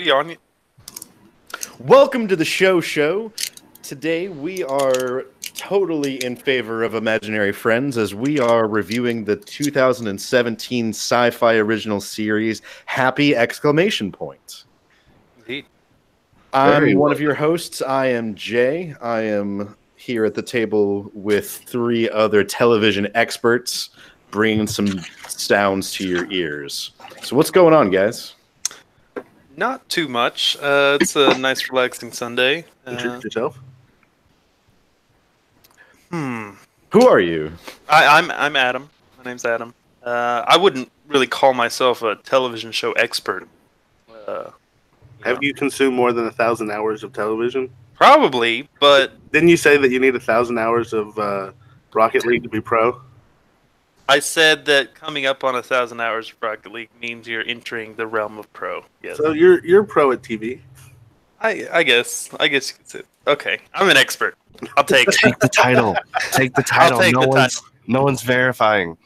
Be on you. Welcome to the show. Today we are totally in favor of imaginary friends as we are reviewing the 2017 sci-fi original series Happy! Indeed. I'm one of your hosts. I am Jay. I am here at the table with three other television experts bringing some sounds to your ears. So what's going on, guys? Not too much. It's a nice, relaxing Sunday. Introduce yourself. Who are you? I'm Adam. My name's Adam. I wouldn't really call myself a television show expert. Have you consumed more than 1,000 hours of television? Probably, but Didn't you say that you need 1,000 hours of Rocket League to be pro? I said that coming up on 1,000 hours of Rocket League means you're entering the realm of pro. Yes. So you're pro at TV. I guess you could say. Okay, I'm an expert. I'll take it. Take the title. Take the title. I'll take the title. No one's verifying.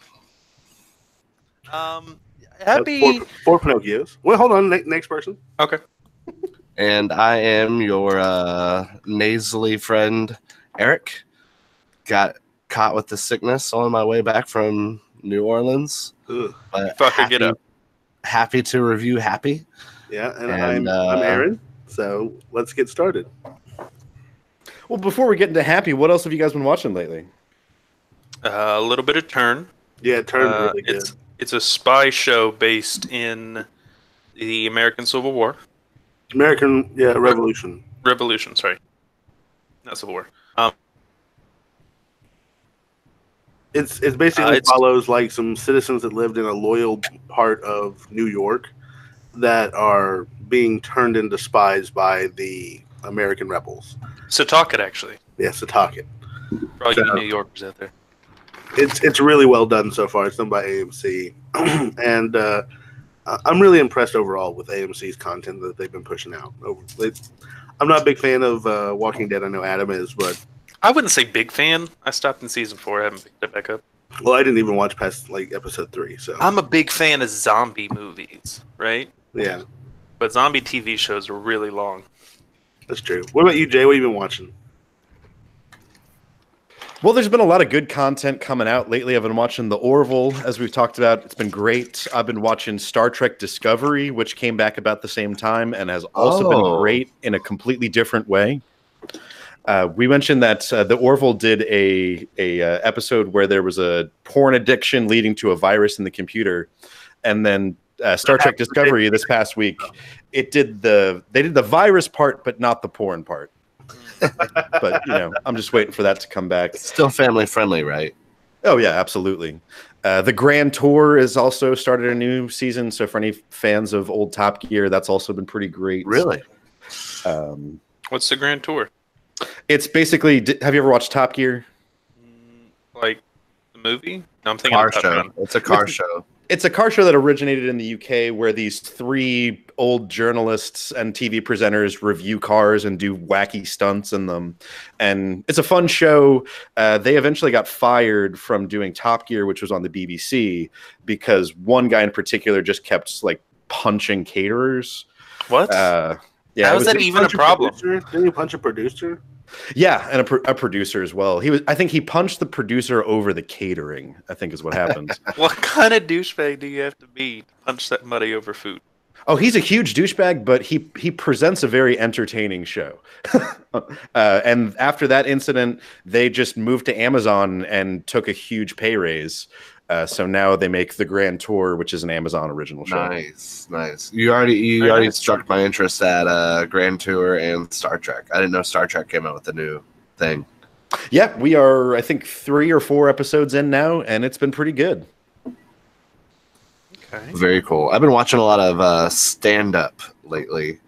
Happy. Four Pinocchios. Well, hold on. Next person. Okay. And I am your nasally friend, Eric. Got caught with the sickness on my way back from New Orleans. Ugh. But Fucker, get up. Happy to review Happy. Yeah, and And, I'm Aaron. So let's get started. Well, before we get into Happy, what else have you guys been watching lately? A little bit of Turn. Yeah, it turned really good. It's a spy show based in the American Civil War. American Revolution. Revolution, sorry. Not Civil War. It's basically it's- follows like some citizens that lived in a loyal part of New York that are being turned into spies by the American rebels. Setauket, actually. Yeah, Setauket. For all you New Yorkers out there. It's really well done so far. It's done by AMC, and I'm really impressed overall with AMC's content that they've been pushing out. I'm not a big fan of Walking Dead. I know Adam is, but I wouldn't say big fan. I stopped in season 4. I haven't picked it back up. well, I didn't even watch past like episode 3. So I'm a big fan of zombie movies, right? yeah, But zombie TV shows are really long. that's true. What about you, Jay? What have you been watching? Well, there's been a lot of good content coming out lately. I've been watching The Orville, as we've talked about. It's been great. I've been watching Star Trek Discovery, which came back about the same time and has also been great in a completely different way. We mentioned that The Orville did a episode where there was a porn addiction leading to a virus in the computer, and then Star Trek Discovery this past week, they did the virus part, but not the porn part. But I'm just waiting for that to come back. Still family friendly, right? Oh yeah, absolutely. The Grand Tour has also started a new season, so for any fans of old Top Gear, that's also been pretty great. Really? What's the Grand Tour? It's basically. Have you ever watched Top Gear? Like the movie? No, I'm thinking Car of Top show. Gun. It's a car show. It's a car show that originated in the UK, where these three old journalists and TV presenters review cars and do wacky stunts in them. And it's a fun show. They eventually got fired from doing Top Gear, which was on the BBC, because one guy in particular just kept like punching caterers. What? Yeah, How is that even a problem? Didn't you punch a producer? Yeah, and a producer as well. I think he punched the producer over the catering, I think is what happened. What kind of douchebag do you have to be to punch somebody over food? Oh, he's a huge douchebag, but he presents a very entertaining show. And after that incident, they just moved to Amazon and took a huge pay raise. So now they make The Grand Tour, which is an Amazon original show. Nice. You already struck my interest at Grand Tour and Star Trek. I didn't know Star Trek came out with a new thing. Yeah, we are, I think, 3 or 4 episodes in now, and it's been pretty good. Okay. Very cool. I've been watching a lot of stand-up lately.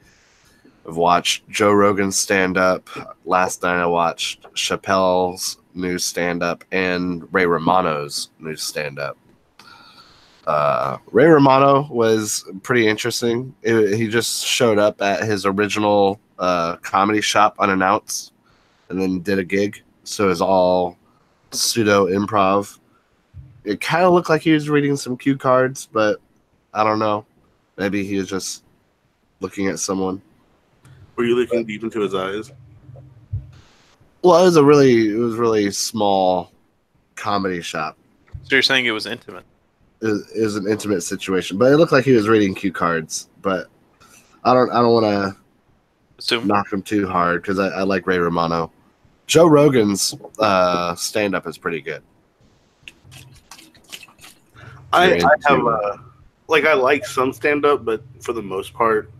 I've watched Joe Rogan's stand-up. Last night I watched Chappelle's new stand-up and Ray Romano's new stand-up. Ray Romano was pretty interesting. He just showed up at his original comedy shop unannounced and then did a gig. So it was all pseudo improv. It kind of looked like he was reading some cue cards, but I don't know. Maybe he was just looking at someone. Were you looking deep into his eyes? Well, it was really small comedy shop. So you're saying it was intimate? It was an intimate situation, but it looked like he was reading cue cards. But I don't want to Assume. knock him too hard because I like Ray Romano. Joe Rogan's stand up is pretty good. I have I like some stand up, but for the most part,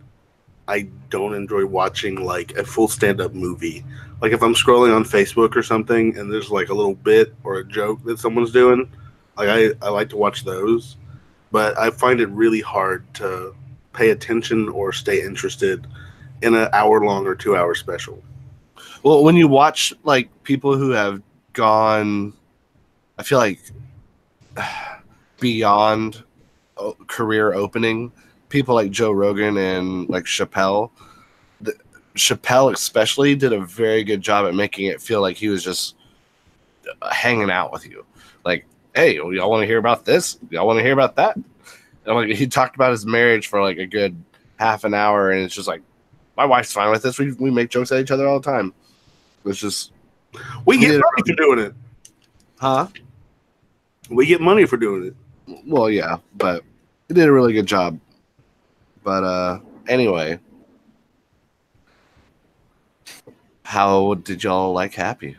I don't enjoy watching like a full stand up movie. Like if I'm scrolling on Facebook or something and there's like a little bit or a joke that someone's doing, like I like to watch those, but I find it really hard to pay attention or stay interested in an hour-long or 2-hour special. Well, when you watch like people who have gone, I feel like beyond career opening, people like Joe Rogan and like Chappelle. Chappelle especially did a very good job at making it feel like he was just hanging out with you. Like, hey, y'all want to hear about this? Y'all want to hear about that? And like, he talked about his marriage for like a good half an hour, and it's just like, my wife's fine with this. We make jokes at each other all the time. It's just we get money for doing it, huh? We get money for doing it. Well, yeah, but he did a really good job. But anyway, how did y'all like Happy?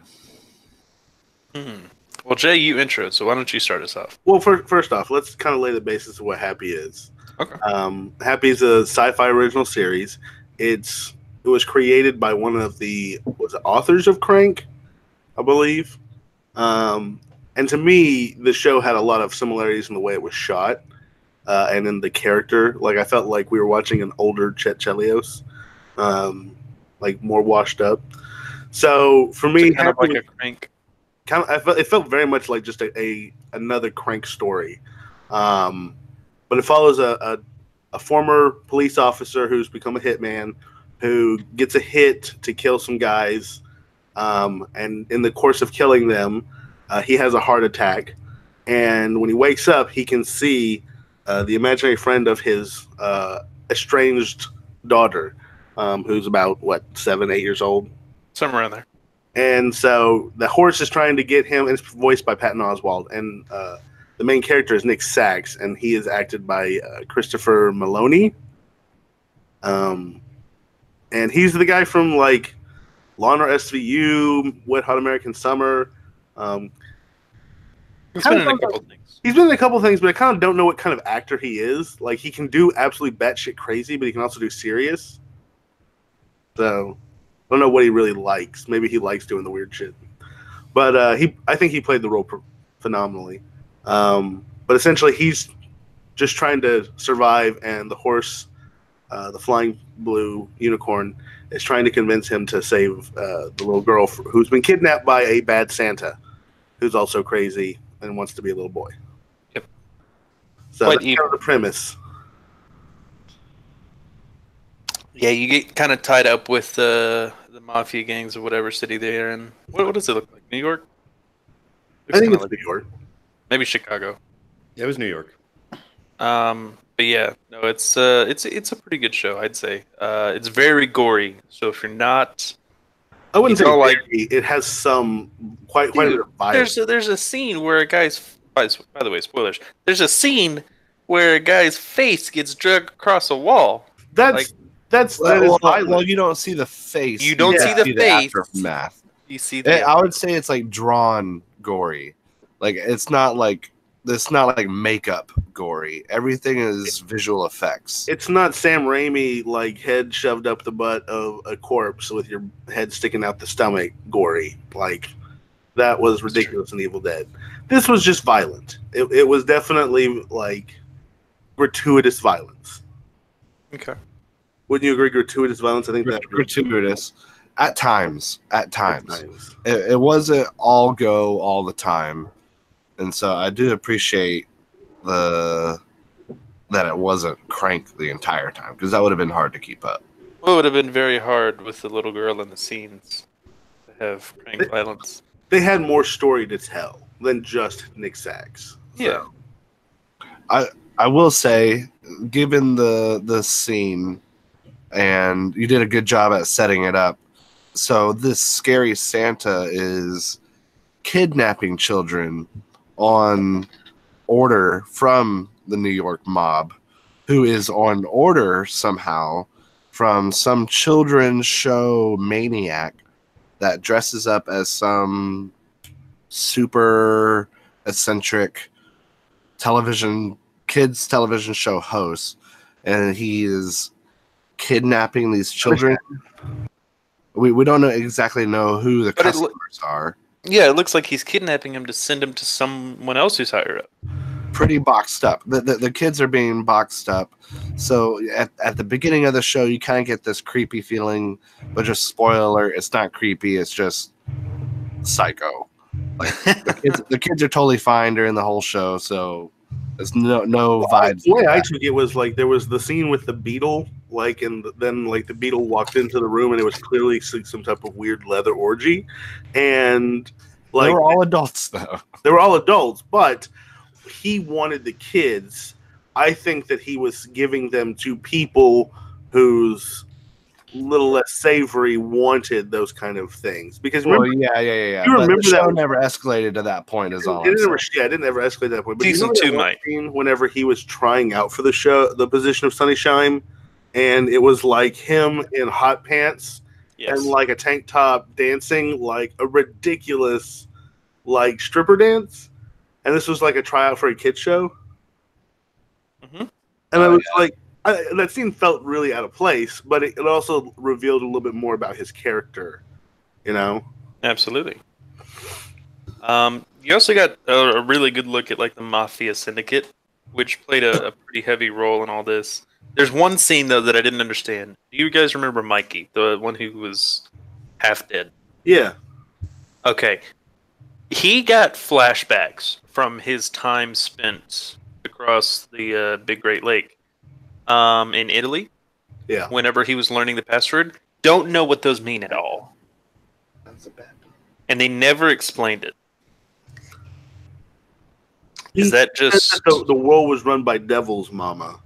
Well, Jay, you intro, so why don't you start us off? Well, first off, let's kind of lay the basis of what Happy is. Okay. Happy is a sci-fi original series. It was created by one of the authors of Crank, I believe. And to me, the show had a lot of similarities in the way it was shot and in the character. Like I felt like we were watching an older Chet Chelios, like more washed up. So for me, kind of like a Crank. It felt very much like just another Crank story, but it follows a former police officer who's become a hitman, who gets a hit to kill some guys, and in the course of killing them, he has a heart attack, and when he wakes up, he can see the imaginary friend of his estranged daughter, who's about 7, 8 years old, somewhere around there. And so the horse is trying to get him, and it's voiced by Patton Oswalt, and the main character is Nick Sachs, and he is acted by Christopher Maloney. And he's the guy from like Law & Order SVU, Wet Hot American Summer. He's been in a couple things. He's been in a couple things, but I kind of don't know what kind of actor he is. Like he can do absolutely batshit crazy, but he can also do serious. So I don't know what he really likes. Maybe he likes doing the weird shit. But I think he played the role phenomenally. But essentially, he's just trying to survive, and the horse, the flying blue unicorn, is trying to convince him to save the little girl who's been kidnapped by a bad Santa, who's also crazy and wants to be a little boy. Yep. So that's kind of the premise. Yeah, you get kind of tied up with the mafia gangs of whatever city they're in. What does it look like? New York? I think it's New York. Maybe Chicago. Yeah, it was New York. But yeah, no, it's a pretty good show, I'd say. It's very gory, so if you're not, I wouldn't say like it has some quite a bit of violence. There's a scene where a guy's, by the way, spoilers. There's a scene where a guy's face gets dragged across a wall. That is violent. Well, you don't see the face. You don't see the face. Aftermath. You see the. I would say it's like drawn gory. Like it's not like makeup gory. Everything is visual effects. It's not Sam Raimi like head shoved up the butt of a corpse with your head sticking out the stomach gory. Like that was ridiculous in Evil Dead. This was just violent. It was definitely like gratuitous violence. Okay. Wouldn't you agree? Gratuitous violence. I think that's gratuitous at times. It wasn't all go all the time. And so I do appreciate that it wasn't Crank the entire time, because that would have been hard to keep up. Well, it would have been very hard with the little girl in the scenes to have Crank violence. They had more story to tell than just Nick Sachs. Yeah. I will say, given the scene and you did a good job at setting it up. So this scary Santa is kidnapping children on order from the New York mob, who is on order somehow from some children's show maniac that dresses up as some super eccentric kids television show host, and he is kidnapping these children. We don't exactly know who the customers are. Yeah, it looks like he's kidnapping him to send him to someone else who's higher up. Pretty boxed up. The kids are being boxed up. So at the beginning of the show, you kind of get this creepy feeling, but just spoiler alert, it's not creepy. It's just psycho. Like the kids are totally fine during the whole show, so there's no vibes. The way I took it was like there was the scene with the beetle, like, and then like the beetle walked into the room, and it was clearly some type of weird leather orgy, and like they were all adults though. They were all adults, but he wanted the kids. I think that he was giving them to people whose little less savory wanted those kind of things. Because remember, yeah. You remember the show that never escalated to that point. Is all. It didn't ever escalate to that point. But Season 2 might. Whenever he was trying out for the position of Sunnyshine, and it was like him in hot pants and like a tank top dancing like a ridiculous like stripper dance, and this was like a tryout for a kids show. Mm-hmm. And I was like, that scene felt really out of place, but it also revealed a little bit more about his character, you know? Absolutely. You also got a really good look at like the Mafia Syndicate, which played a pretty heavy role in all this. There's one scene though that I didn't understand. Do you guys remember Mikey, the one who was half dead? Yeah. Okay. He got flashbacks from his time spent across the Big Great Lake in Italy. Yeah. Whenever he was learning the password. Don't know what those mean at all. That's a bad. And they never explained it. Is that just... The world was run by devils, mama.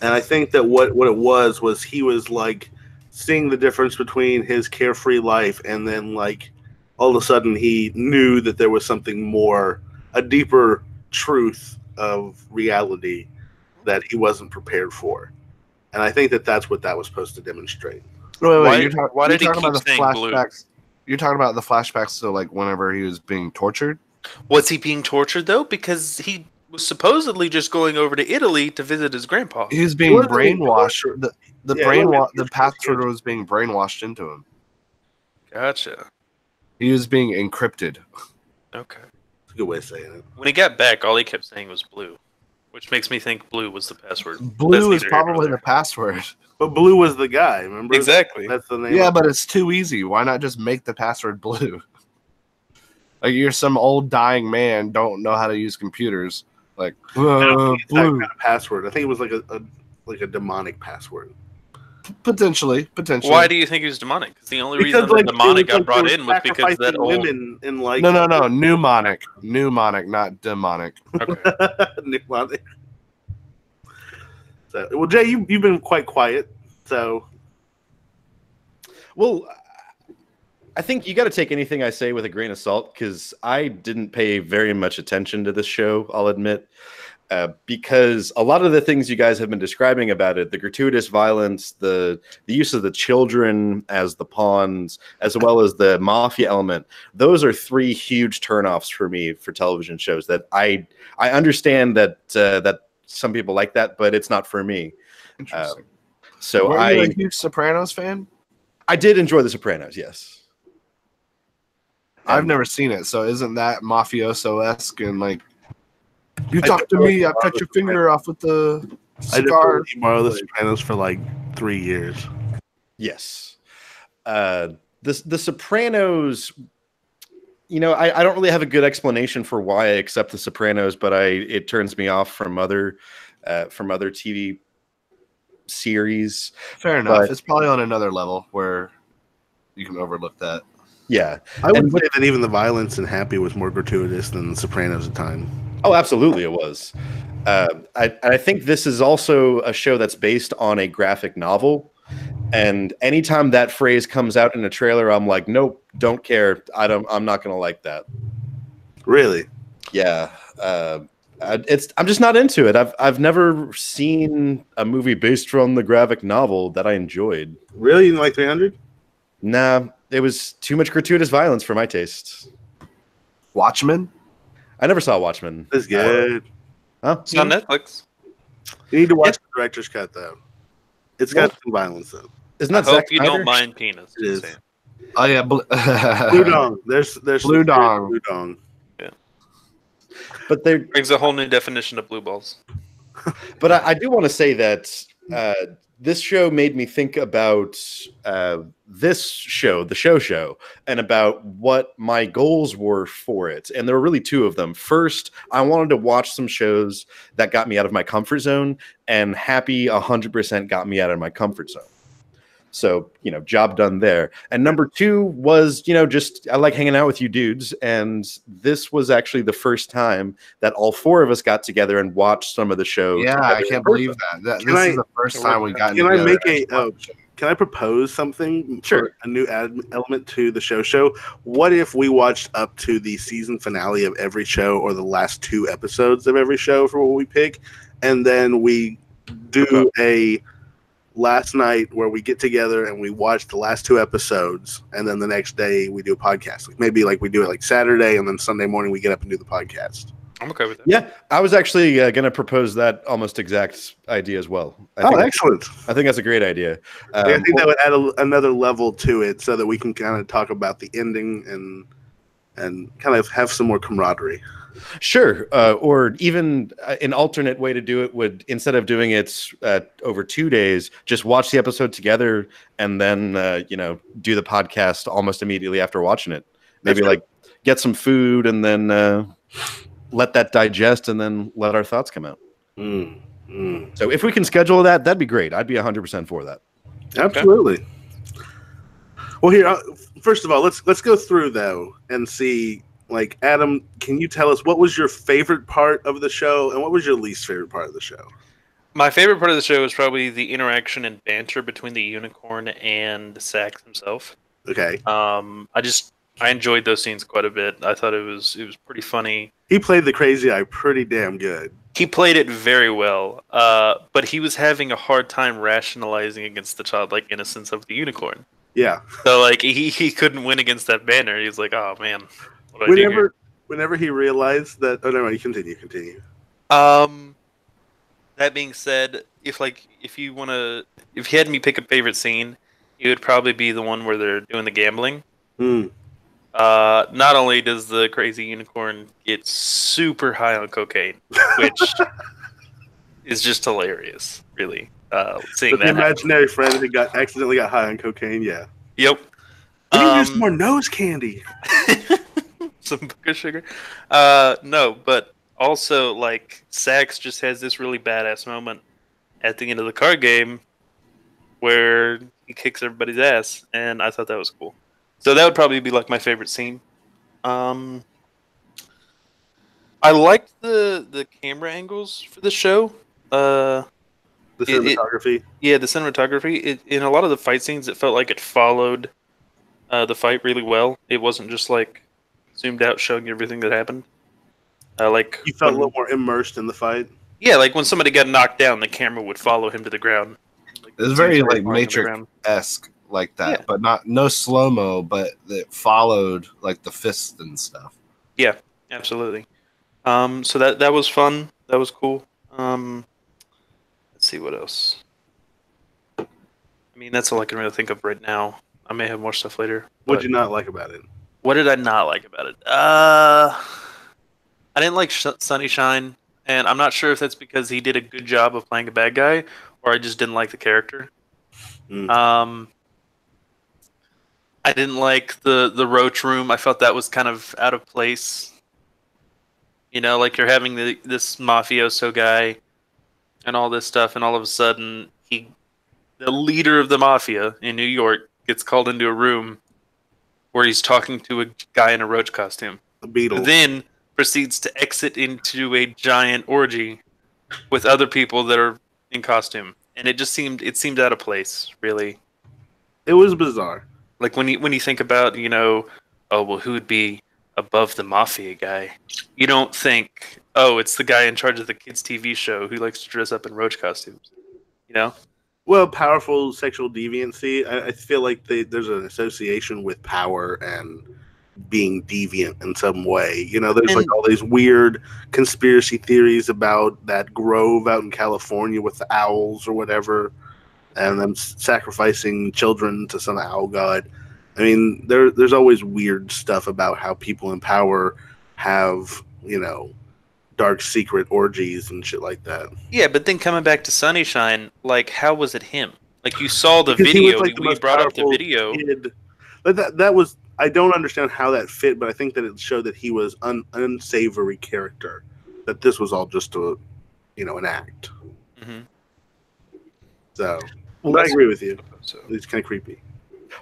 And I think that what it was he was like seeing the difference between his carefree life and then like all of a sudden he knew that there was something more, a deeper truth of reality that he wasn't prepared for. And I think that that's what that was supposed to demonstrate. Wait, why did he talking keep about the saying flashbacks? You're talking about the flashbacks to like whenever he was being tortured? Was he being tortured though? Because he was supposedly just going over to Italy to visit his grandpa. He was being brainwashed. The password was being brainwashed into him. Gotcha. He was being encrypted. Okay. That's a good way of saying it. When he got back, all he kept saying was blue, which makes me think blue was the password. Blue is probably the password. But Blue was the guy, remember? Exactly. That's the name. Yeah, but it's too easy. Why not just make the password blue? Like you're some old dying man, don't know how to use computers. Like I don't think it's that blue. kind of password. I think it was like a demonic password. Potentially. Why do you think he was demonic? Because the only reason like, the demonic got like brought they in were was because that sacrificing old... women in like No, pneumonic, not demonic. Okay. pneumonic. So, well, Jay, you've been quite quiet. So, Well, I think you got to take anything I say with a grain of salt because I didn't pay very much attention to this show, I'll admit, because a lot of the things you guys have been describing about it, the gratuitous violence, the use of the children as the pawns, as well as the mafia element, those are three huge turnoffs for me for television shows that I understand that that some people like that, but it's not for me. Interesting. So Were you a huge Sopranos fan? I did enjoy The Sopranos, yes. I've never seen it, so isn't that mafioso-esque and like you talk to me, I cut your finger off with the cigar. I did borrow The Sopranos for like 3 years. Yes. The Sopranos, you know, I don't really have a good explanation for why I accept The Sopranos, but it turns me off from other TV series. Fair enough. But, it's probably on another level where you can overlook that. Yeah. I would say that even the violence in Happy was more gratuitous than The Sopranos at the time. Oh, absolutely, it was. I think this is also a show that's based on a graphic novel, And anytime that phrase comes out in a trailer, I'm like, nope, don't care. I'm not gonna like that. Really? Yeah. I'm just not into it. I've never seen a movie based on the graphic novel that I enjoyed. Really? You didn't like 300? Nah, it was too much gratuitous violence for my taste. Watchmen? I never saw Watchmen. It's good. Huh? It's on Netflix. You need to watch the director's cut, though. It's got some violence, though. Isn't I that hope Zack you Snyder? don't mind penis. It is. Just saying. Oh yeah, Blue Dong. There's Blue Dong. Blue Dong. But they Brings a whole new definition of blue balls. But I do want to say that this show made me think about this show, the show, and about what my goals were for it. And there were really two of them. First, I wanted to watch some shows that got me out of my comfort zone, and Happy 100% got me out of my comfort zone. So, job done there. And number two was, just I like hanging out with you dudes. And this was actually the first time that all four of us got together and watched some of the shows. Yeah, I can't believe that. This is the first time we got Can together. Can I propose something? Sure. A new element to the show. What if we watched up to the season finale of every show or the last 2 episodes of every show for what we pick, and then we do a last night where we get together and we watch the last 2 episodes, and then the next day we do a podcast. Maybe we do it like Saturday, and then Sunday morning we get up and do the podcast. I'm okay with that. Yeah, I was actually going to propose that almost exact idea as well. Excellent. I think that's a great idea. I think that would add another level to it so that we can kind of talk about the ending and kind of have some more camaraderie. Sure. Or even an alternate way to do it would, instead of doing it over 2 days, just watch the episode together and then, do the podcast almost immediately after watching it. Maybe get some food and then let that digest and then let our thoughts come out. So if we can schedule that, that'd be great. I'd be 100% for that. Absolutely. Well, here, first of all, let's go through though and see. Adam, can you tell us what was your favorite part of the show and what was your least favorite part of the show? My favorite part of the show is probably the interaction and banter between the unicorn and Sax himself. Okay. I enjoyed those scenes quite a bit. I thought it was pretty funny. He played the crazy eye pretty damn good. He played it very well, but he was having a hard time rationalizing against the childlike innocence of the unicorn. Yeah. So he couldn't win against that banner. He was like, oh man, what do I do here? Whenever he realized that, oh no, you continue. That being said, if you had me pick a favorite scene, it would probably be the one where they're doing the gambling. Not only does the crazy unicorn get super high on cocaine, which is just hilarious, really. Seeing that imaginary friend who accidentally got high on cocaine, yeah. Yep. We need to do some more nose candy. Some booger sugar. No, but also Sax just has this really badass moment at the end of the card game where he kicks everybody's ass, and I thought that was cool. So that would probably be my favorite scene. I liked the camera angles for the show. The cinematography. The cinematography. In a lot of the fight scenes, it felt like it followed the fight really well. It wasn't just zoomed out showing you everything that happened. You felt a little more immersed in the fight. Yeah, when somebody got knocked down, the camera would follow him to the ground. It was very Matrix-esque like that, yeah. But no slow-mo, but it followed the fists and stuff. Yeah, absolutely. So that was fun. That was cool. Let's see what else. I mean, that's all I can really think of right now. I may have more stuff later. What did you not like about it? What did I not like about it? I didn't like Sunny Shine, and I'm not sure if that's because he did a good job of playing a bad guy, or I just didn't like the character. I didn't like the Roach Room. I felt that was kind of out of place. You're having this mafioso guy and all this stuff, and all of a sudden the leader of the mafia in New York gets called into a room where he's talking to a guy in a roach costume. A beetle. Then proceeds to exit into a giant orgy with other people that are in costume. And it seemed out of place, really. It was bizarre. Like when you think about, oh well, who would be above the mafia guy? You don't think, oh, it's the guy in charge of the kids' TV show who likes to dress up in roach costumes. Well, powerful sexual deviancy. I feel like there's an association with power and being deviant in some way. There's like all these weird conspiracy theories about that grove out in California with the owls or whatever, and them sacrificing children to some owl god. I mean, there's always weird stuff about how people in power have, dark secret orgies and shit like that. Yeah, but then coming back to Sunnyshine, like, how was it him? Like, you saw the Because video. like We brought up the video. Kid. But that was, I don't understand how that fit, but I think that it showed that he was unsavory character. That this was all just an act. Mm-hmm. So, Well, I agree with you. So. It's kind of creepy.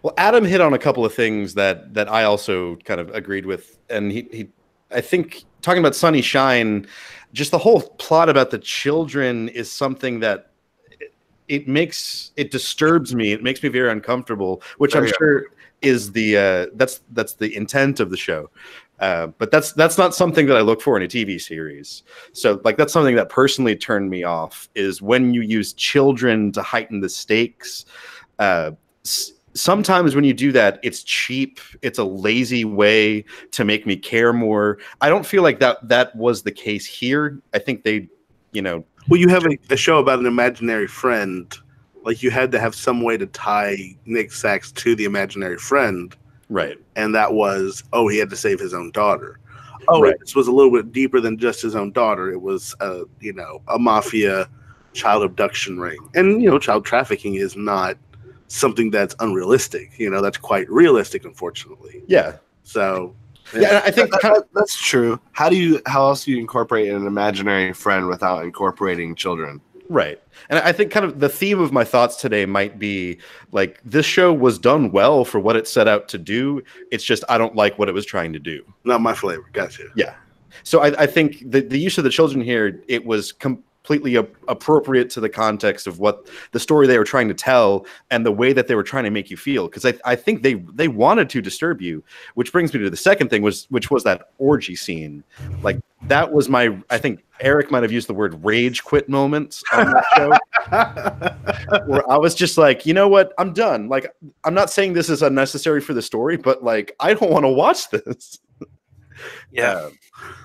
Well, Adam hit on a couple of things that I also kind of agreed with, and he I think talking about Sunnyshine, just the whole plot about the children is something that it disturbs me. It makes me very uncomfortable, which I'm sure is that's the intent of the show. But that's not something that I look for in a TV series. So like that's something that personally turned me off is when you use children to heighten the stakes. Sometimes when you do that, it's cheap. It's a lazy way to make me care more. I don't feel like that was the case here. I think they, Well, you have a show about an imaginary friend. Like you had to have some way to tie Nick Sachs to the imaginary friend. Right. And that was, he had to save his own daughter. Oh, right. This was a little bit deeper than just his own daughter. It was, a mafia child abduction ring. And, child trafficking is not something that's unrealistic. That's quite realistic, unfortunately. Yeah. So, yeah, I think that's true. How else do you incorporate an imaginary friend without incorporating children? Right. And I think kind of the theme of my thoughts today might be like this show was done well for what it set out to do. It's just I don't like what it was trying to do. Not my flavor. Gotcha. Yeah. So I think the use of the children here, it was completely appropriate to the context of what the story they were trying to tell and the way that they were trying to make you feel. Because I think they wanted to disturb you, which brings me to the second thing, which was that orgy scene. Like that was I think Eric might have used the word rage quit moment on that show. Where I was just like, you know what? I'm done. Like, I'm not saying this is unnecessary for the story, but like, I don't want to watch this. Yeah.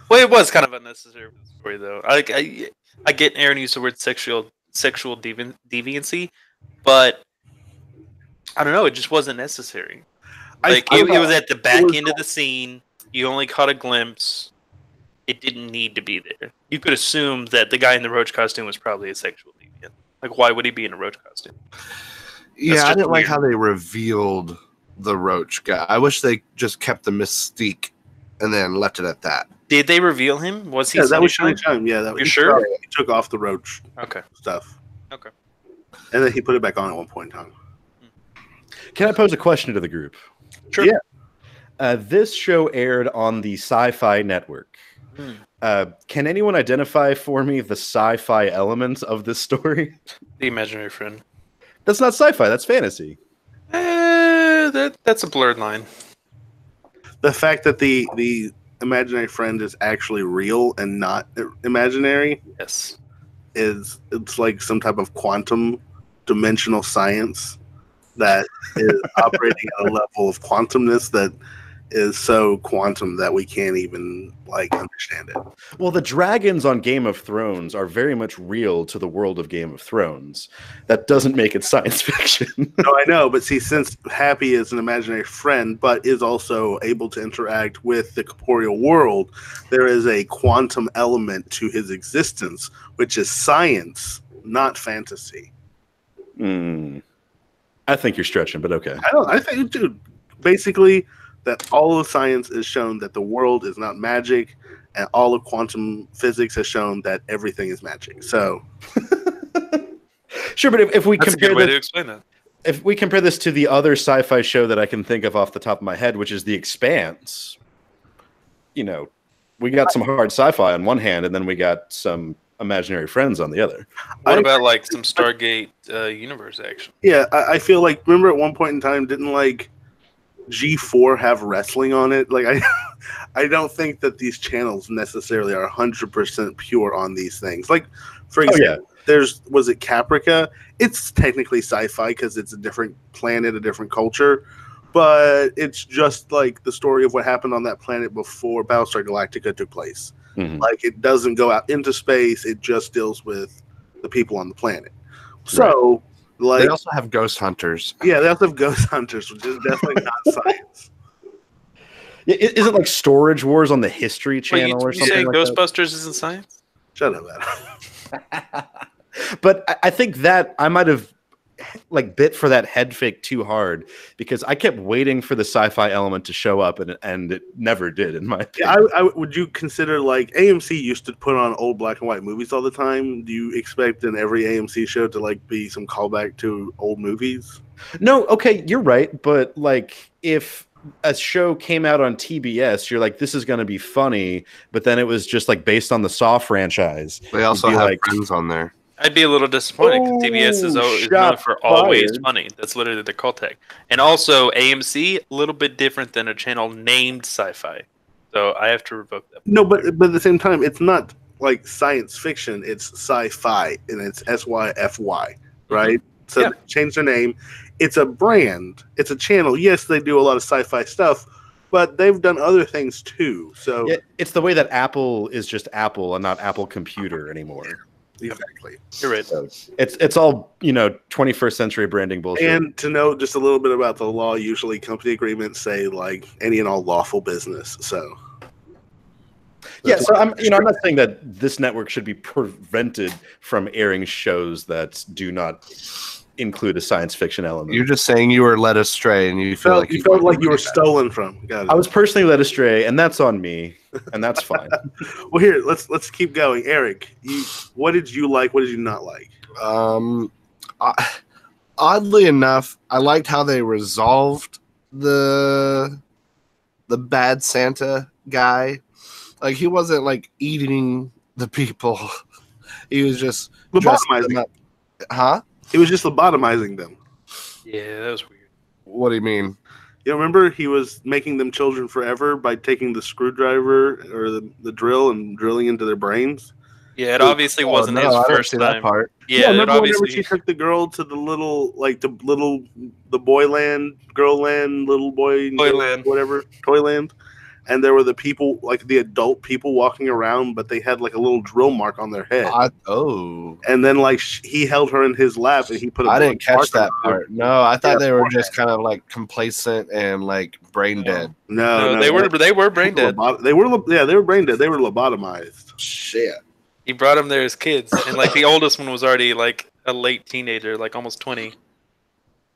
Well, it was kind of unnecessary for the story, though. I get Aaron used the word sexual deviancy, but I don't know. It just wasn't necessary. Like it was at the back end of the scene. You only caught a glimpse. It didn't need to be there. You could assume that the guy in the roach costume was probably a sexual deviant. Like, why would he be in a roach costume? Yeah, I didn't like how they revealed the roach guy. I wish they just kept the mystique and then left it at that. Did they reveal him? Was he? Yeah, that was Sunnyshine. Yeah, that was. You're sure? He took off the roach. Stuff. Okay. And then he put it back on at one point in time. Can I pose a question to the group? Sure. Yeah. This show aired on the Sci-Fi Network. Can anyone identify for me the sci-fi elements of this story? The imaginary friend. That's not sci-fi. That's fantasy. That's a blurred line. The fact that the imaginary friend is actually real and not imaginary. Yes. It's like some type of quantum dimensional science that is operating at a level of quantumness that is so quantum that we can't even understand it. Well, the dragons on Game of Thrones are very much real to the world of Game of Thrones. That doesn't make it science fiction. No, I know, but see, since Happy is an imaginary friend, but is also able to interact with the corporeal world, there is a quantum element to his existence, which is science, not fantasy. I think you're stretching, but okay. I think, dude, basically that all of science is shown that the world is not magic, and all of quantum physics has shown that everything is magic. So, sure, but if we That's compare a good way to explain that. If we compare this to the other sci-fi show that I can think of off the top of my head, which is The Expanse, we got some hard sci-fi on one hand, and then we got some imaginary friends on the other. What about like some Stargate universe action? Yeah, I feel like, remember at one point in time, didn't like G4 have wrestling on it? Like I don't think that these channels necessarily are 100% pure on these things. Like, for example, was it Caprica? It's technically sci-fi because it's a different planet, a different culture, but it's just like the story of what happened on that planet before Battlestar Galactica took place. Mhm. Like, it doesn't go out into space; it just deals with the people on the planet. So, like, They also have ghost hunters. yeah, they also have ghost hunters, which is definitely not science. Is it like Storage Wars on the History Wait, Channel or you something saying like that? Ghostbusters isn't science? Shut up, Adam. But I think that I might have like bit for that head fake too hard because I kept waiting for the sci-fi element to show up and it never did in my Yeah, opinion. would you consider, like, AMC used to put on old black and white movies all the time? Do you expect in every AMC show to like be some callback to old movies? No, okay, you're right, but like if a show came out on TBS, you're like, this is going to be funny, but then it was just like based on the Saw franchise. They also You'd be have like, friends on there. I'd be a little disappointed because TBS is known shot for always fired. funny. That's literally the call tag. And also AMC, a little bit different than a channel named Sci-Fi. So I have to revoke that. No, but at the same time, it's not like science fiction. It's sci-fi, and it's SYFY, right? So Yeah. they changed their name. It's a brand. It's a channel. Yes, they do a lot of sci-fi stuff, but they've done other things too. So it's the way that Apple is just Apple and not Apple Computer anymore. exactly. You're right. So it's all 21st century branding bullshit. And to know just a little bit about the law, usually company agreements say like any and all lawful business. So yeah, so I'm not saying that this network should be prevented from airing shows that do not include a science fiction element. You're just saying you were led astray, and you feel you felt like you were stolen from. Got it. I was personally led astray, and that's on me, and that's fine. Well, here let's keep going. Eric, what did you like? What did you not like? Oddly enough, I liked how they resolved the bad Santa guy. Like, he wasn't like eating the people. He was just dressing them Lobotomizing. up. Huh? He was just lobotomizing them. Yeah, that was weird. What do you mean? You remember he was making them children forever by taking the screwdriver or the drill and drilling into their brains? Yeah, it obviously wasn't no, his I didn't first see that time. part. Yeah, it remember whenever obviously. she took the girl to the boy land, girl land, little boy, Toyland. whatever, Toyland, and there were the people, like the adult people walking around, but they had like a little drill mark on their head. And then like he held her in his lap and he put. I didn't catch that part. No, I thought Yeah, they were forehead. just kind of like complacent and like brain dead. No, they were brain dead. They were brain dead. They were lobotomized. Shit. He brought them there as kids, and like the oldest one was already like a late teenager, like almost 20.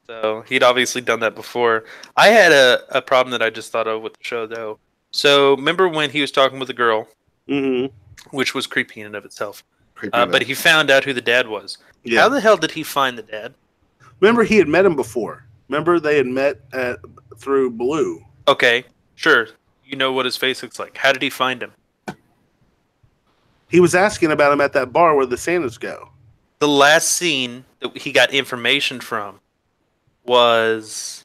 So he'd obviously done that before. I had a problem that I just thought of with the show though. So remember when he was talking with a girl, Mm-hmm. which was creepy in and of itself, Creepy but man. he found out who the dad was. Yeah. How the hell did he find the dad? Remember, he had met him before. Remember, they had met through Blue. Okay, sure. You know what his face looks like. How did he find him? He was asking about him at that bar where the Santas go. The last scene that he got information from was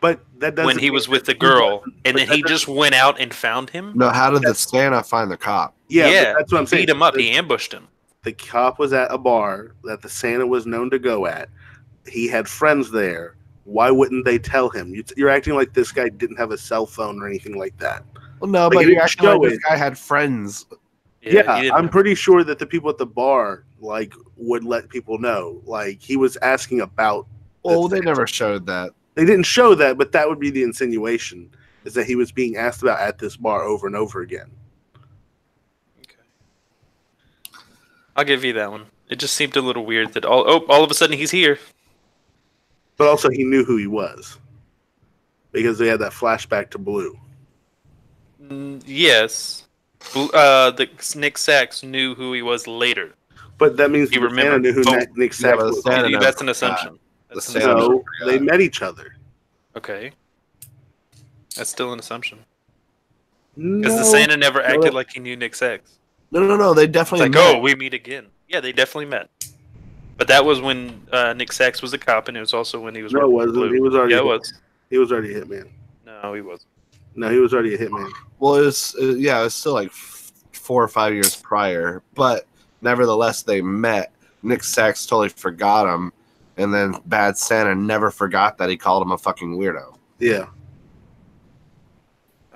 But that doesn't when he mean was with the that girl, wasn't- and but then that he just went out and found him. No, how did the Santa find the cop? Yeah, but that's what I'm saying. Beat him up. He ambushed him. The cop was at a bar that the Santa was known to go at. He had friends there. Why wouldn't they tell him? You're acting like this guy didn't have a cell phone or anything like that. Well, no, Like, but he you're acting like showed this it. guy had friends. Yeah, he didn't I'm know. pretty sure that the people at the bar like would let people know. Like, he was asking about. Well, they never showed that. They didn't show that, but that would be the insinuation, is that he was being asked about at this bar over and over again. I'll give you that one. It just seemed a little weird that all of a sudden he's here. But also, he knew who he was because they had that flashback to Blue. Yes. The Nick Sachs knew who he was later. But that means You the remember Santa knew who both. Nick Sachs but the was. Santa never That's an forgot. assumption. The That's an Santa assumption. So forgot. they met each other. Okay. That's still an assumption. No, Because the Santa never acted like he knew Nick Sachs. No. They It's definitely like, met. oh, we meet again. Yeah, they definitely met. But that was when Nick Sachs was a cop, and it was also when he was No, it working with wasn't. Blue. He was already. Yeah, it was. He was already a hitman. No, he wasn't. No, he was already a hitman. Well, it was still like 4 or 5 years prior, but nevertheless, they met. Nick Sachs totally forgot him, and then Bad Santa never forgot that he called him a fucking weirdo. Yeah.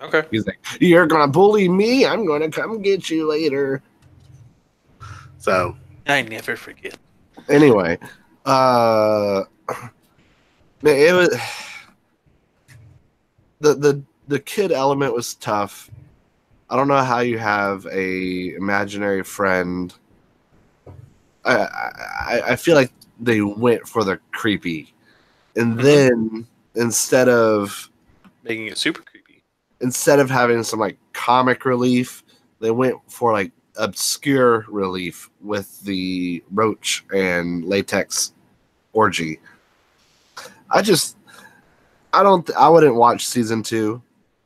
Okay. He's like, "You're gonna bully me? I'm gonna come get you later." So I never forget. Anyway, it was the kid element was tough. I don't know how you have a imaginary friend. I feel like they went for the creepy, and then instead of Making it super creepy. having some like comic relief, they went for like obscure relief with the roach and latex orgy. I wouldn't watch season 2.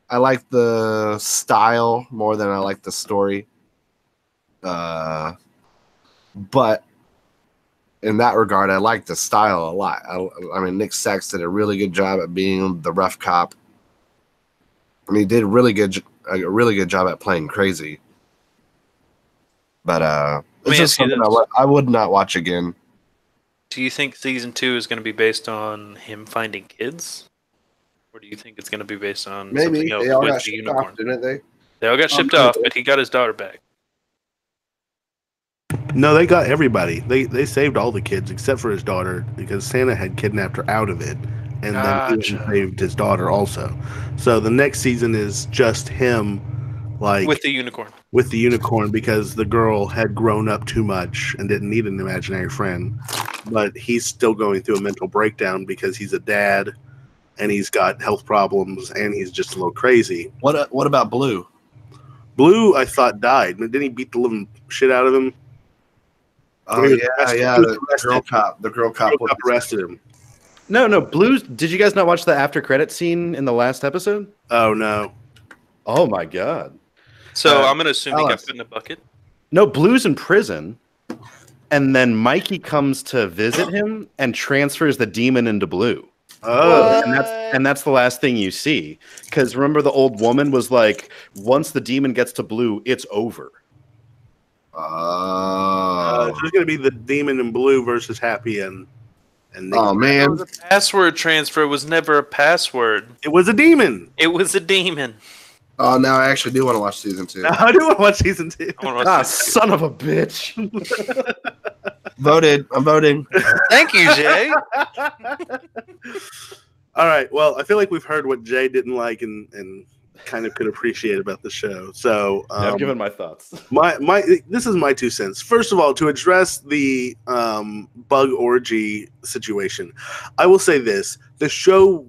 I like the style more than I like the story. But in that regard, I like the style a lot. I mean, Nick Sachs did a really good job at being the rough cop. And he did a really good job at playing crazy. But it's just something I would not watch again. Do you think season 2 is going to be based on him finding kids? Or do you think it's going to be based on Maybe something else they all with got the shipped unicorn? off, didn't they? They all got shipped off, but he got his daughter back. no, they got everybody. They saved all the kids except for his daughter because Santa had kidnapped her out of it, and then he saved his daughter also. So the next season is just him, like With the unicorn. with the unicorn, because the girl had grown up too much and didn't need an imaginary friend. But he's still going through a mental breakdown because he's a dad and he's got health problems and he's just a little crazy. What about Blue? Blue, I thought, died. Didn't he beat the living shit out of him? Oh He was yeah, arrested. yeah. He was The arrested. girl cop. The girl cop. Girl cop arrested him. No, Blues. Did you guys not watch the after credit scene in the last episode? Oh no. Oh my god. So I'm going to assume he got Alice. put in a bucket. No, Blue's in prison, and then Mikey comes to visit him and transfers the demon into Blue. Oh, And that's the last thing you see. Because remember, the old woman was like, once the demon gets to Blue, it's over. Oh. so it's going to be the demon in Blue versus Happy and Nick. Oh man. The password transfer was never a password. It was a demon. It was a demon. Oh, now I actually do want to watch season 2. I do want to watch season 2. I wanna watch Ah, season 2. son of a bitch. Voted. I'm voting. Thank you, Jay. All right. Well, I feel like we've heard what Jay didn't like and kind of could appreciate about the show. So I've given my thoughts. this is my 2 cents. First of all, to address the bug orgy situation, I will say this: the show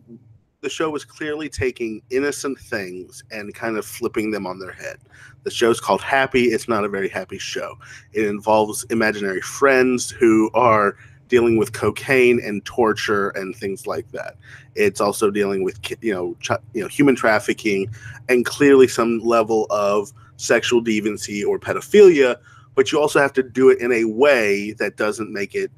was clearly taking innocent things and kind of flipping them on their head. The show's called Happy. It's not a very happy show. It involves imaginary friends who are dealing with cocaine and torture and things like that. It's also dealing with human trafficking and clearly some level of sexual deviancy or pedophilia, but you also have to do it in a way that doesn't make it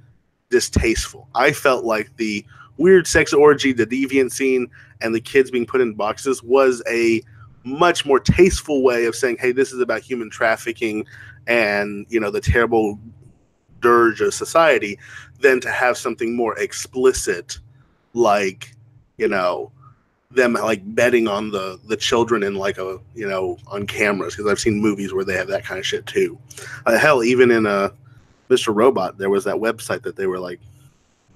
distasteful. I felt like the weird sex orgy, the deviant scene, and the kids being put in boxes was a much more tasteful way of saying, hey, this is about human trafficking and, the terrible dirge of society, than to have something more explicit, like, them like betting on the children in like on cameras, because I've seen movies where they have that kind of shit too. Hell, even in Mr. Robot, there was that website that they were like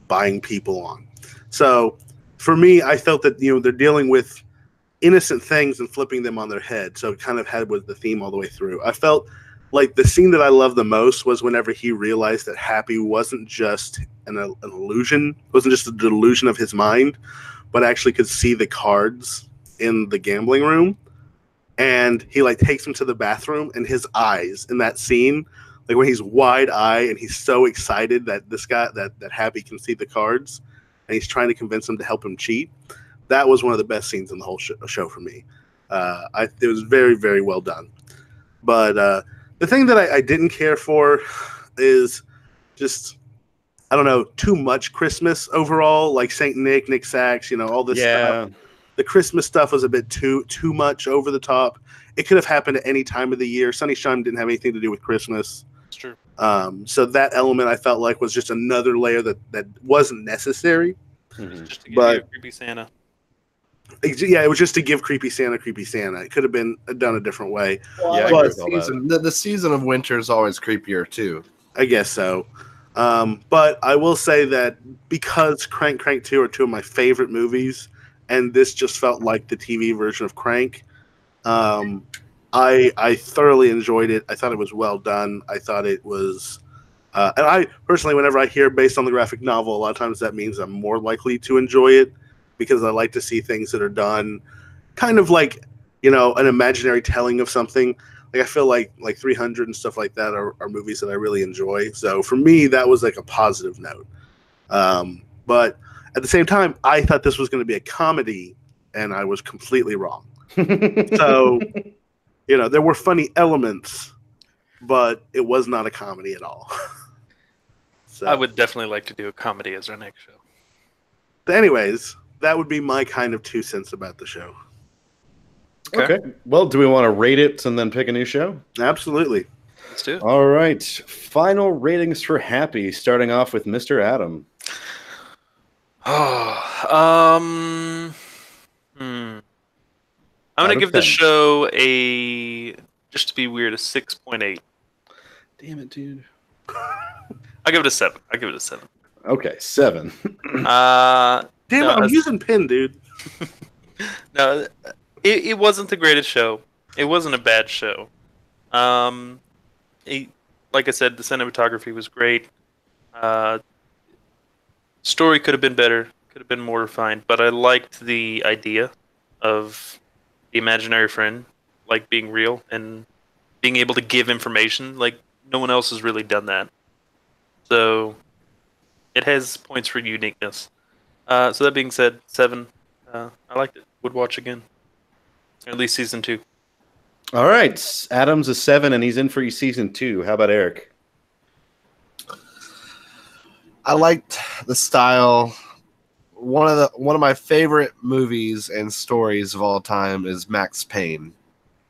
buying people on. So for me, I felt that they're dealing with innocent things and flipping them on their head. So it kind of was the theme all the way through. I felt like the scene that I loved the most was whenever he realized that Happy wasn't just an illusion, wasn't just a delusion of his mind, but actually could see the cards in the gambling room. And he like takes him to the bathroom, and his eyes in that scene, like when he's wide-eyed and he's so excited that this guy, that Happy can see the cards, and he's trying to convince him to help him cheat. That was one of the best scenes in the whole show for me. It was very, very well done. But The thing that I didn't care for is just, I don't know, too much Christmas overall, like Saint Nick, Nick Sachs, all this stuff. The Christmas stuff was a bit too much over the top. It could have happened at any time of the year. Sunny Shine didn't have anything to do with Christmas. It's true. So that element I felt like was just another layer that wasn't necessary. Just to give you a creepy Santa. Yeah, it was just to give creepy Santa. It could have been done a different way. Well, Yeah, the season of winter is always creepier too. I guess so. But I will say that because Crank 2 are two of my favorite movies, and this just felt like the TV version of Crank, I thoroughly enjoyed it. I thought it was well done. I thought it was... and I personally, whenever I hear based on the graphic novel, a lot of times that means I'm more likely to enjoy it because I like to see things that are done kind of like, an imaginary telling of something. Like I feel like 300 and stuff like that are movies that I really enjoy. So for me, that was like a positive note. But at the same time, I thought this was going to be a comedy, and I was completely wrong. So, there were funny elements, but it was not a comedy at all. So, I would definitely like to do a comedy as our next show. But anyways, that would be my kind of 2 cents about the show. Okay. Well, do we want to rate it and then pick a new show? Absolutely. Let's do it. All right. Final ratings for Happy, starting off with Mr. Adam. I'm gonna give this show just to be weird, a 6.8. Damn it, dude. I'll give it a 7. Okay, 7. Damn it, I'm using pin, dude. No, it wasn't the greatest show. It wasn't a bad show. Like I said, the cinematography was great. Story could have been better, could have been more refined, but I liked the idea of the imaginary friend, like being real and being able to give information. Like no one else has really done that. So it has points for uniqueness. So that being said, 7. I liked it. Would watch again. At least season 2. All right. Adam's a 7, and he's in for season 2. How about Eric? I liked the style. One of my favorite movies and stories of all time is Max Payne.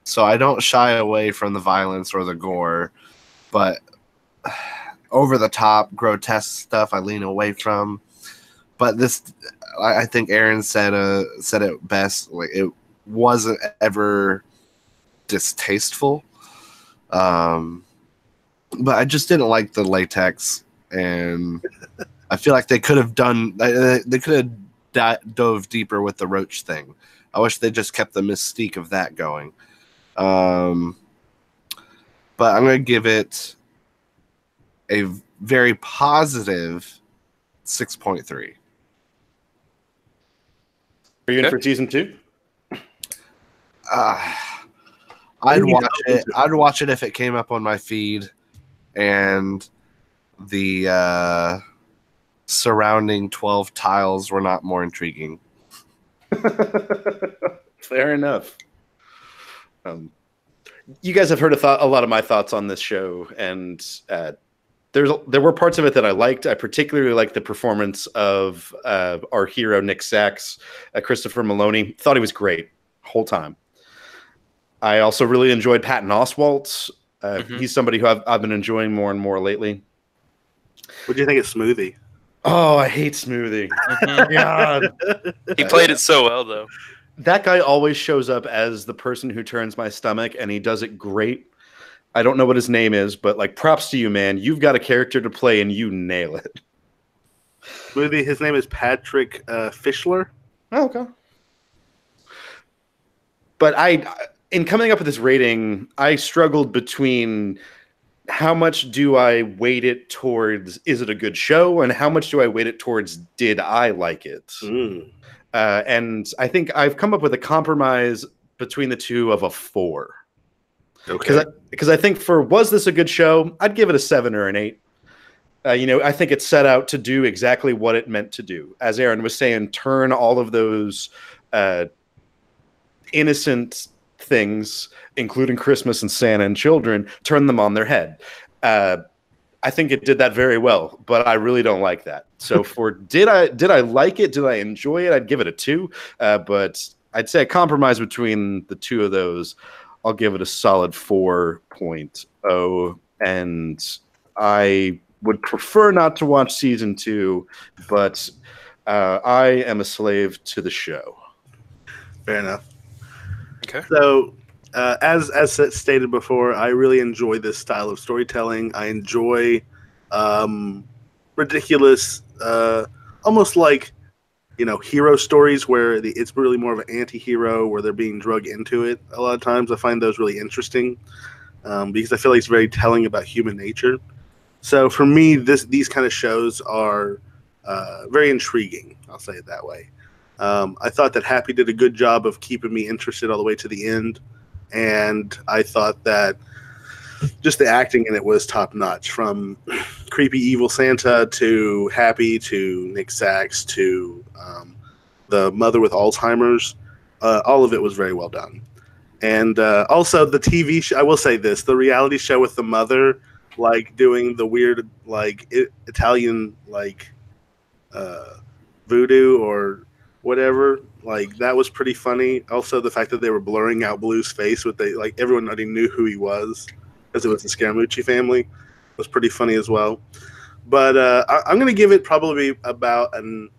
So I don't shy away from the violence or the gore, but over the top, grotesque stuff I lean away from. But this, I think Aaron said it best. Like it wasn't ever distasteful, but I just didn't like the latex, and I feel like they could have done. They could have dove deeper with the roach thing. I wish they just kept the mystique of that going. But I'm going to give it a very positive 6.3. Are you in for season 2? I'd watch it. I'd watch it if it came up on my feed, and the surrounding 12 tiles were not more intriguing. Fair enough. You guys have heard a lot of my thoughts on this show, and there were parts of it that I liked. I particularly liked the performance of our hero Nick Sachs, Christopher Maloney. Thought he was great whole time. I also really enjoyed Patton Oswalt. He's somebody who I've been enjoying more and more lately. What do you think of Smoothie? Oh, I hate Smoothie. God. He played it so well, though. That guy always shows up as the person who turns my stomach, and he does it great. I don't know what his name is, but like props to you, man. You've got a character to play, and you nail it. Smoothie, his name is Patrick Fischler. Oh, okay. But in coming up with this rating, I struggled between how much do I weight it towards is it a good show, and how much do I weight it towards did I like it? And I think I've come up with a compromise between the two of a 4. Okay. Because I think for was this a good show, I'd give it a 7 or an 8. I think it set out to do exactly what it meant to do. As Aaron was saying, turn all of those innocent things, including Christmas and Santa and children, turn them on their head. I think it did that very well, but I really don't like that. So for did I like it? Did I enjoy it? I'd give it a 2. But I'd say a compromise between the two of those. I'll give it a solid 4.0. And I would prefer not to watch season 2, but I am a slave to the show. Fair enough. Okay. So, as stated before, I really enjoy this style of storytelling. I enjoy ridiculous, almost like hero stories where it's really more of an anti-hero where they're being drugged into it. A lot of times, I find those really interesting because I feel like it's very telling about human nature. So for me, these kind of shows are very intriguing. I'll say it that way. I thought that Happy did a good job of keeping me interested all the way to the end. And I thought that just the acting in it was top notch, from creepy evil Santa to Happy to Nick Sachs to the mother with Alzheimer's. All of it was very well done. And also the TV show, I will say this, the reality show with the mother, like doing the weird Italian voodoo or whatever, that was pretty funny. Also the fact that they were blurring out Blue's face with everyone already knew who he was because it was the Scaramucci family was pretty funny as well. But I'm gonna give it probably I'm gonna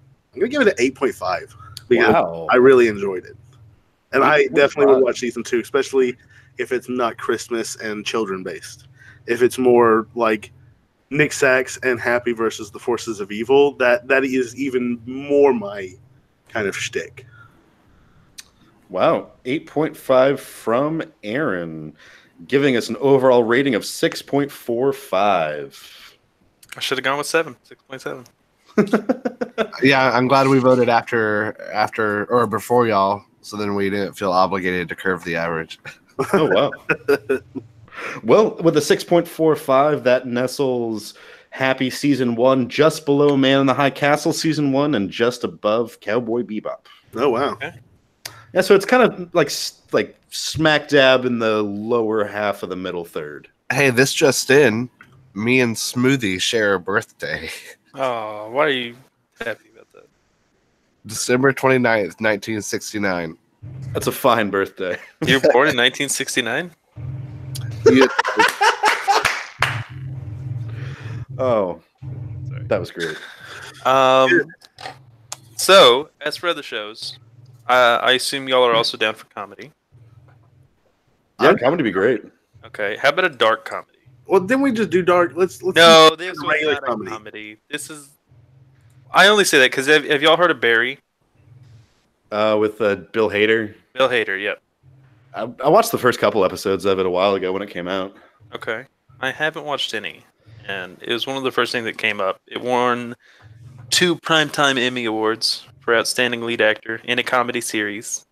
give it an 8.5 because Wow. I really enjoyed it. And I definitely would watch season 2, especially if it's not Christmas and children based. If it's more like Nick Sachs and Happy versus the forces of evil, that is even more my kind of shtick. Wow. 8.5 from Aaron, giving us an overall rating of 6.45. I should have gone with 6.7. Yeah, I'm glad we voted after or before y'all, so then we didn't feel obligated to curve the average. Oh, wow. Well, with a 6.45, that nestles Happy Season 1 just below Man in the High Castle Season 1 and just above Cowboy Bebop. Oh, wow. Okay. Yeah, so it's kind of like smack dab in the lower half of the middle third. Hey, this just in, me and Smoothie share a birthday. Oh, why are you happy about that? December 29th, 1969. That's a fine birthday. You were born in 1969? Oh, that was great. So, as for other shows, I assume y'all are also down for comedy. Yeah, comedy would be great. Okay, how about a dark comedy? Well, didn't we just do dark? Let's No, do this was regular not comedy. a comedy. This is. I only say that because have y'all heard of Barry? With Bill Hader. Bill Hader, yep. I watched the first couple episodes of it a while ago when it came out. Okay. I haven't watched any, and it was one of the first things that came up. It won 2 Primetime Emmy Awards for Outstanding Lead Actor in a Comedy Series.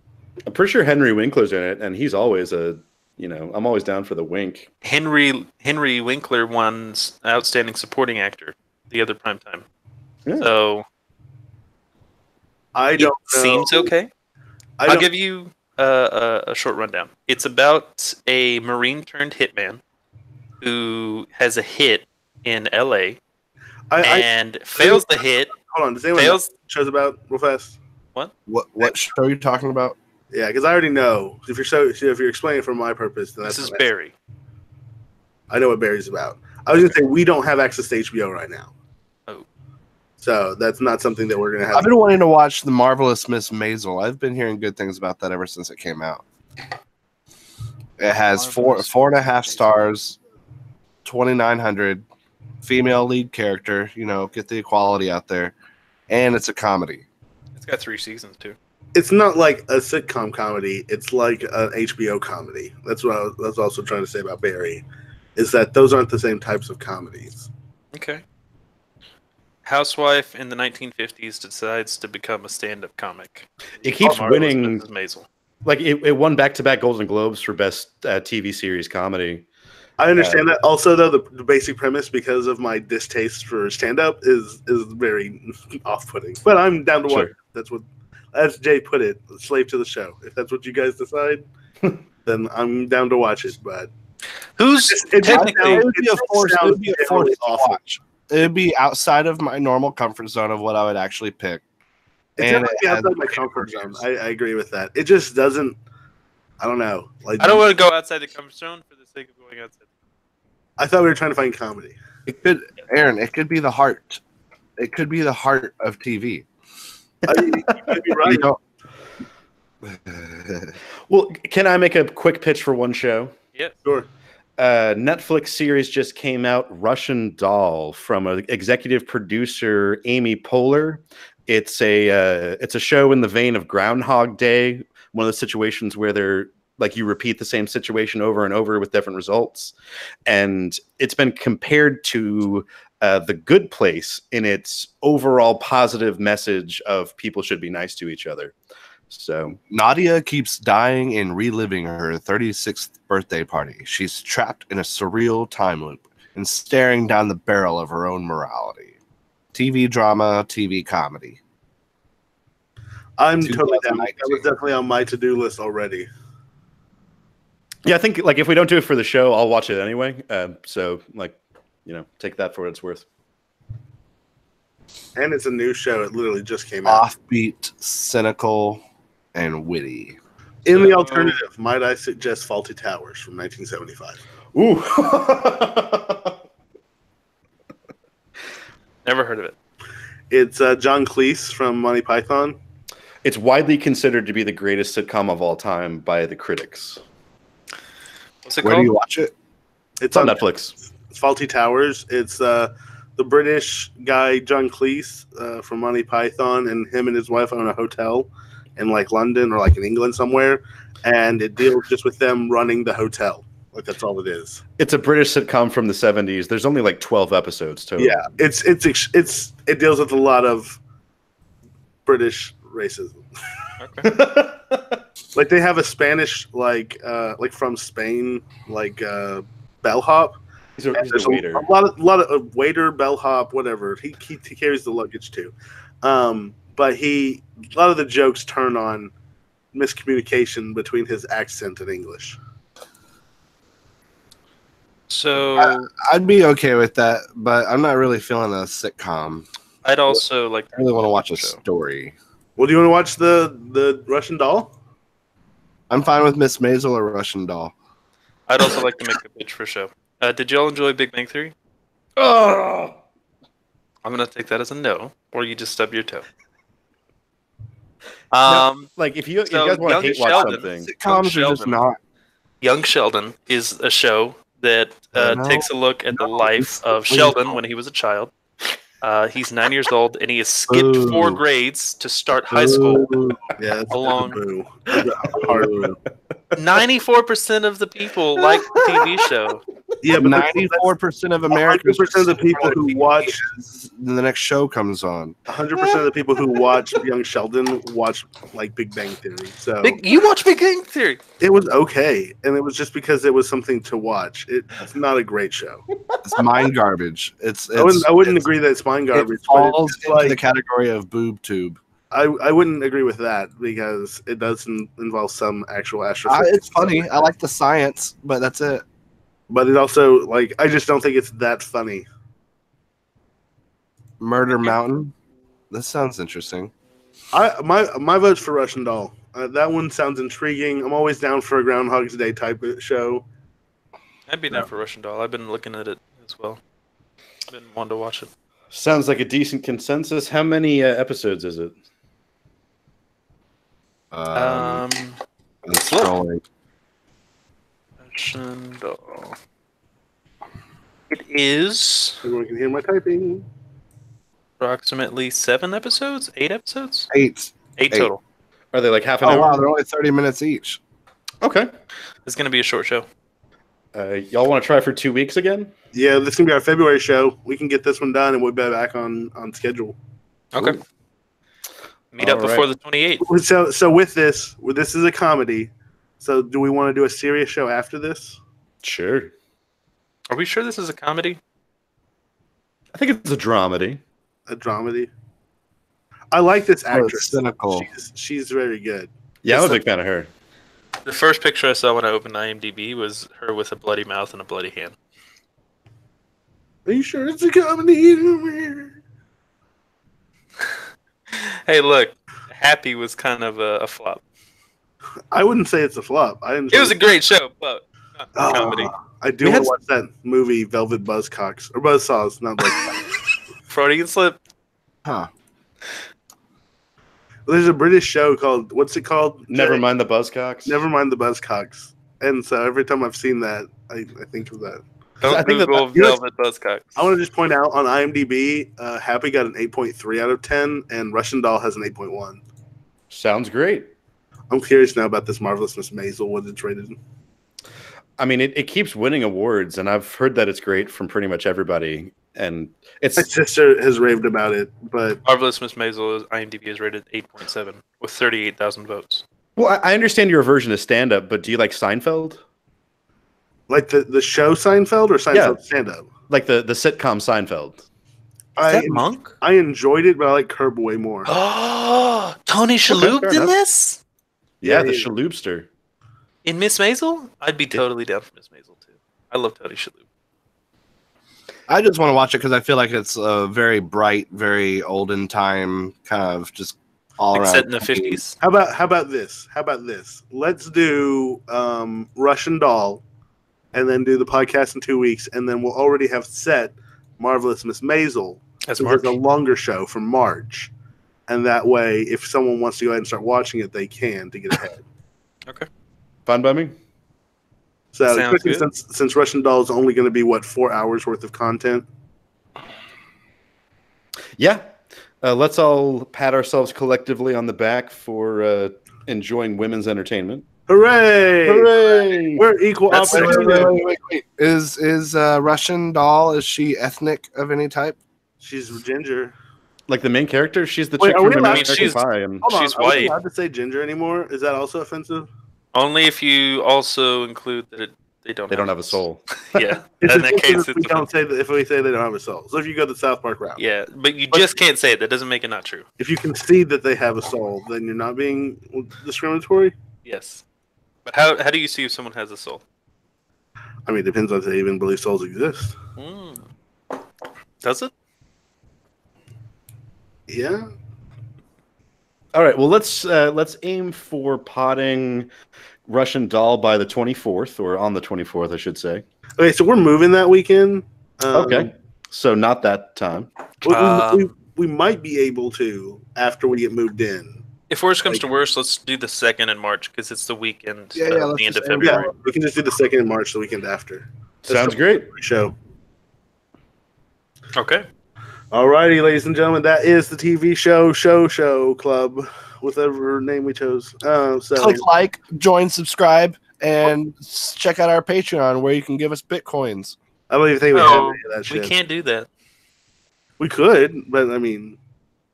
I'm pretty sure Henry Winkler's in it, and he's always I'm always down for the wink. Henry Winkler won Outstanding Supporting Actor the other Primetime. Yeah. So I it don't know. seems okay. I I'll don't, give you a short rundown. It's about a Marine turned hitman who has a hit in LA and fails the hit. hold on. Does anyone know Fails. what the show's about real fast? What show are you talking about? Yeah, because I already know. If you're explaining for my purpose, then This that's is Barry. I know what Barry's about. I was gonna say we don't have access to HBO right now. Oh. So that's not something that we're gonna have. I've been wanting to watch The Marvelous Miss Maisel. I've been hearing good things about that ever since it came out. It has four and a half stars, 2,900, female lead character. Get the equality out there, and it's a comedy. It's got 3 seasons too. It's not like a sitcom comedy. It's like an HBO comedy. That's what I was also trying to say about Barry, is that those aren't the same types of comedies. Okay. Housewife in the 1950s decides to become a stand-up comic. It keeps Marvelous winning. Mrs. Maisel. Like it won back-to-back Golden Globes for best TV series comedy. I understand that. Also, though, the basic premise, because of my distaste for stand-up, is very off-putting. But I'm down to watch. Sure. That's what, as Jay put it, slave to the show. If that's what you guys decide, then I'm down to watch it. But Who's it technically? It would be a force. It would be a force generally to awful. watch. It would be outside of my normal comfort zone of what I would actually pick. It's And definitely it has outside my comfort zone. I agree with that. It just doesn't. I don't know. Like I don't want to go outside the comfort zone for the sake of going outside. I thought we were trying to find comedy. It could, Aaron. It could be the heart. It could be the heart of TV. You could be right. You know- Well, can I make a quick pitch for one show? Yeah. Sure. Netflix series just came out, Russian Doll, from executive producer Amy Poehler. It's a show in the vein of Groundhog Day, one of the situations where they're like you repeat the same situation over and over with different results, and it's been compared to The Good Place in its overall positive message of people should be nice to each other. So Nadia keeps dying and reliving her 36th birthday party. She's trapped in a surreal time loop and staring down the barrel of her own morality. TV drama, TV comedy. I'm totally down. That 2019. was definitely on my to-do list already. yeah, I think like if we don't do it for the show, I'll watch it anyway. So like, take that for what it's worth. And it's a new show. It literally just came out. Offbeat, cynical, and witty. In the alternative, might I suggest Faulty Towers from 1975? Ooh. Never heard of it. It's John Cleese from Monty Python. It's widely considered to be the greatest sitcom of all time by the critics. What's it Where do called? you watch it? It's on Netflix. It's Faulty Towers. It's the British guy John Cleese from Monty Python, and him and his wife own a hotel in like London or like in England somewhere, and it deals just with them running the hotel. Like that's all it is. It's a British sitcom from the 70s. There's only like 12 episodes total. Yeah, it deals with a lot of British racism. Okay. Like they have a Spanish like from Spain bellhop. He's a There's waiter. a lot of waiter, bellhop, whatever. He carries the luggage too. But a lot of the jokes turn on miscommunication between his accent and English. So I'd be okay with that, but I'm not really feeling a sitcom. I'd also like. I really want to watch a show. story. Well, do you want to watch the Russian Doll? I'm fine with Miss Maisel or Russian Doll. I'd also like to make a pitch for a show. Did y'all enjoy Big Bang Theory? Oh! I'm gonna take that as a no, or you just stub your toe. Like if you so guys want Young to hate watch Sheldon- something, Sitcoms are just Sheldon. not. Young Sheldon is a show that No. takes a look at the life of Sheldon when he was a child. He's 9 years old, and he has skipped Ooh. 4 grades to start high school. Yeah, that's Along- boo. Hard boo. 94% of the people like the TV show. Yeah, but 94% of Americans. 100% of the people who watch the next show comes on. 100% of the people who watch Young Sheldon watch like Big Bang Theory. So You watch Big Bang Theory? it was okay, and it was just because it was something to watch. It's not a great show. It's mind garbage. I wouldn't agree that it's mind garbage, It but falls it's into like the category of boob tube. I wouldn't agree with that because it doesn't involve some actual astrophysics. It's funny. I like the science, but that's it. But it also I just don't think it's that funny. Murder Mountain. This sounds interesting. My vote's for Russian Doll. That one sounds intriguing. I'm always down for a Groundhog's Day type of show. I'd be down for Russian Doll. I've been looking at it as well. I've been wanting to watch it. sounds like a decent consensus. How many episodes is it? I'm Look. scrolling. Russian Doll. It is Everyone can hear my typing. approximately 7 episodes? 8 episodes? 8. 8 Eight. total. Are they like half an Oh hour? wow, they're only 30 minutes each. Okay. It's going to be a short show. Y'all want to try for 2 weeks again? Yeah, this is gonna be our February show. We can get this one done, and we'll be back on schedule. Okay. Meet up All before right. the 28th. So with this is a comedy. So do we want to do a serious show after this? Sure. Are we sure this is a comedy? I think it's a dramedy. A dramedy. I like this Oh, it's actress. cynical. She's very good. Yeah, I'm a It's big fan of her. The first picture I saw when I opened IMDb was her with a bloody mouth and a bloody hand. Are you sure it's a comedy? Hey, look, Happy was kind of a flop. I wouldn't say it's a flop. It was a great show, but not a comedy. I do want to watch that movie, Velvet Buzzcocks or Buzzsaws, not Buzzcocks. Freudian slip. Huh. There's a British show called, what's it called? Never mind the Buzzcocks. Never mind the Buzzcocks. And so every time I've seen that, I think of that. Don't Google Velvet Buzzcocks. I want to just point out on IMDb, Happy got an 8.3 out of 10, and Russian Doll has an 8.1. Sounds great. I'm curious now about this Marvelous Miss Maisel, what it's rated. I mean, it keeps winning awards, and I've heard that it's great from pretty much everybody. And My sister has raved about it, but Marvelous Miss Maisel IMDb is rated 8.7 with 38,000 votes. well, I understand your version of stand-up, but do you like Seinfeld? like the show Seinfeld or Seinfeld stand-up? Like the sitcom Seinfeld? Is that Monk? I enjoyed it, but I like Curb way more. Oh, Tony Shalhoub fair in enough. this? Yeah, the Shaloobster. In Miss Maisel? I'd be totally down for Miss Maisel, too. I love Tony Shalhoub. I just want to watch it because I feel like it's a very bright, very olden time kind of just all around. Set in the 50s. How about this? Let's do Russian Doll, and then do the podcast in 2 weeks, and then we'll already have set Marvelous Miss Maisel. That's So March. it's a longer show from March, and that way, if someone wants to go ahead and start watching it, they can to get ahead. Okay. Fine by me. So Sounds especially good. since Russian Doll is only going to be 4 hours worth of content. Yeah. Let's all pat ourselves collectively on the back for enjoying women's entertainment. Hooray! Hooray! We're equal That's opportunity. Wait. Is Russian Doll, is she ethnic of any type? She's ginger. Like the main character, she's the Wait, chick are we from allowed- American she's- Pie. And Hold on, She's are we white. allowed to say ginger anymore? Is that also offensive? Only if you also include that they don't have a soul. Yeah. It's In that offensive case, if we it's don't say that if we say they don't have a soul. So if you go the South Park route, yeah, but you just can't say it. That doesn't make it not true. if you concede that they have a soul, then you're not being discriminatory. Yes. But how do you see if someone has a soul? I mean, it depends on if they even believe souls exist. Does it? Yeah. All right. Well, let's aim for potting Russian Doll by the 24th, or on the 24th, I should say. Okay, so we're moving that weekend. Okay. So not that time. We might be able to after we get moved in. If worse comes to worse, let's do the 2nd in March because it's the weekend Yeah, of let's the end of just- February. Yeah, we can just do the 2nd in March, the weekend after. Sounds great. Show. Okay. Alrighty, ladies and gentlemen, that is the TV show club, whatever name we chose. So Click like, join, subscribe, and check out our Patreon where you can give us Bitcoins. I don't even think we have No, any of that we shit. can't do that. We could, but I mean,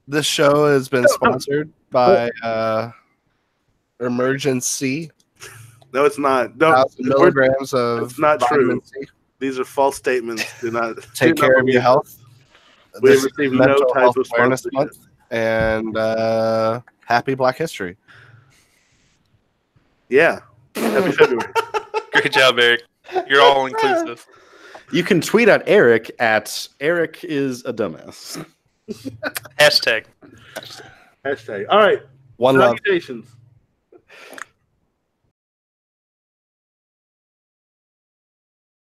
This show has been sponsored by Emergency. no, it's not. No, 1,000 milligrams of it's not vitamin true. C. These are false statements. Do not Take do not care of your believe health. We This receive is no Mental type Health of Awareness sponsorship. Month, and happy Black History. Yeah. Happy February. Great job, Eric. You're all inclusive. You can tweet at Eric at Eric is a dumbass. Hashtag. Hashtag. All right. One love. Salutations.